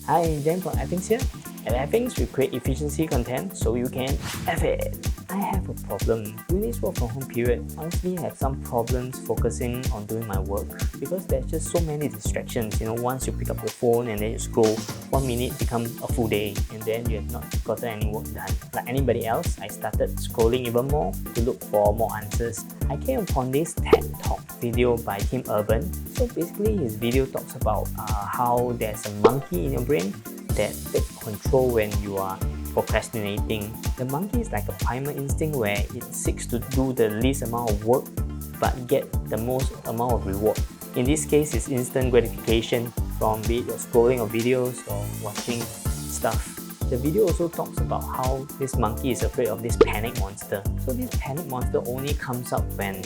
Hi, Jen from Effings here. At Effings, we create efficiency content so you can F it. I have a problem. During this work from home period, honestly, I have some problems focusing on doing my work because there's just so many distractions. Once you pick up the phone and then you scroll, 1 minute become a full day and then you have not gotten any work done. Like anybody else, I started scrolling even more to look for more answers. I came upon this TED Talk video by Tim Urban. So basically, his video talks about how there's a monkey in your brain that takes control when you are procrastinating. The monkey is like a primal instinct where it seeks to do the least amount of work but get the most amount of reward. In this case, it's instant gratification from be it scrolling of videos or watching stuff. The video also talks about how this monkey is afraid of this panic monster. So this panic monster only comes up when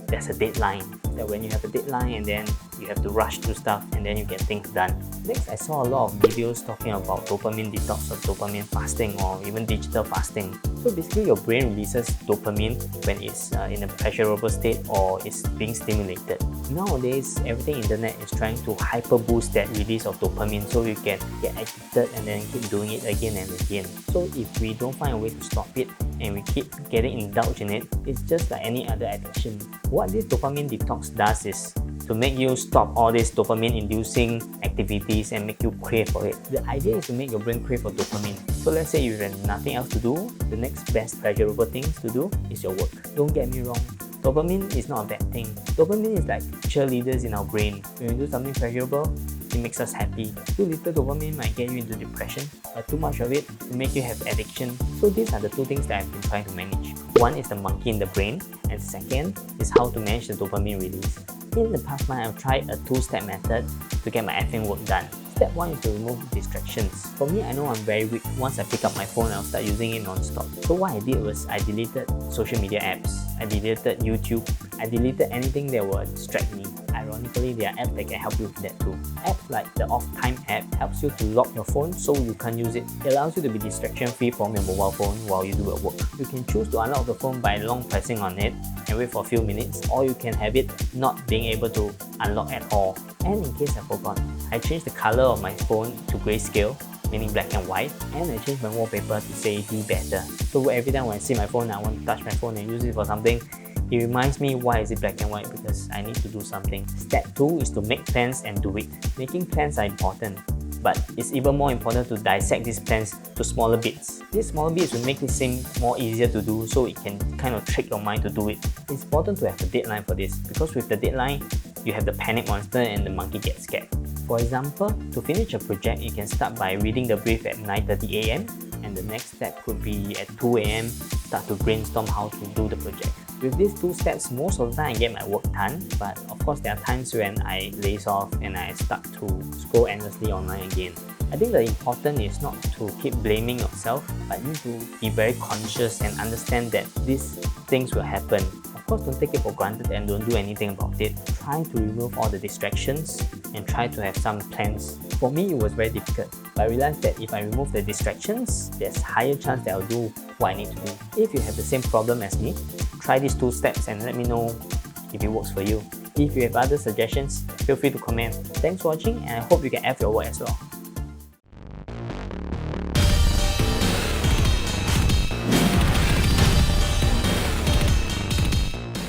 there's a deadline. That when you have a deadline and then you have to rush through stuff and then you get things done. Next, I saw a lot of videos talking about dopamine detox or dopamine fasting or even digital fasting. So basically your brain releases dopamine when it's in a pleasurable state or is being stimulated. Nowadays, everything internet is trying to hyper boost that release of dopamine so you can get addicted and then keep doing it again and again. So if we don't find a way to stop it and we keep getting indulged in it, it's just like any other addiction. What this dopamine detox does is to make you stop all these dopamine-inducing activities and make you crave for it. The idea is to make your brain crave for dopamine. So let's say you have nothing else to do, the next best pleasurable things to do is your work. Don't get me wrong, dopamine is not a bad thing. Dopamine is like cheerleaders in our brain. When we do something pleasurable, it makes us happy. Too little dopamine might get you into depression, but too much of it will make you have addiction. So these are the two things that I've been trying to manage. One is the monkey in the brain, and second is how to manage the dopamine release. In the past month, I've tried a 2-step method to get my effing work done. Step 1 is to remove distractions. For me, I know I'm very weak. Once I pick up my phone, I'll start using it non-stop. So what I did was I deleted social media apps. I deleted YouTube. I deleted anything that would distract me. Ironically, there are apps that can help you with that too. Apps like the off time app helps you to lock your phone so you can't use it. It allows you to be distraction free from your mobile phone while you do your work. You can choose to unlock the phone by long pressing on it and wait for a few minutes, or you can have it not being able to unlock at all. And in case I forgot, I changed the color of my phone to grayscale, meaning black and white, and I changed my wallpaper to say be better. So every time when I see my phone, I want to touch my phone and use it for something, it reminds me why is it black and white, because I need to do something. Step 2 is to make plans and do it. Making plans are important, but it's even more important to dissect these plans to smaller bits. These smaller bits will make it seem more easier to do, so it can kind of trick your mind to do it. It's important to have a deadline for this, because with the deadline, you have the panic monster and the monkey gets scared. For example, to finish a project, you can start by reading the brief at 9:30 AM, and the next step could be at 2 AM, start to brainstorm how to do the project. With these 2 steps, most of the time I get my work done, but of course there are times when I laze off and I start to scroll endlessly online again. I think the important is not to keep blaming yourself, but you need to be very conscious and understand that these things will happen. Of course, don't take it for granted and don't do anything about it. Try to remove all the distractions and try to have some plans. For me, it was very difficult, but I realized that if I remove the distractions, there's higher chance that I'll do what I need to do. If you have the same problem as me, try these 2 steps and let me know if it works for you. If you have other suggestions, feel free to comment. Thanks for watching, and I hope you can F your work as well.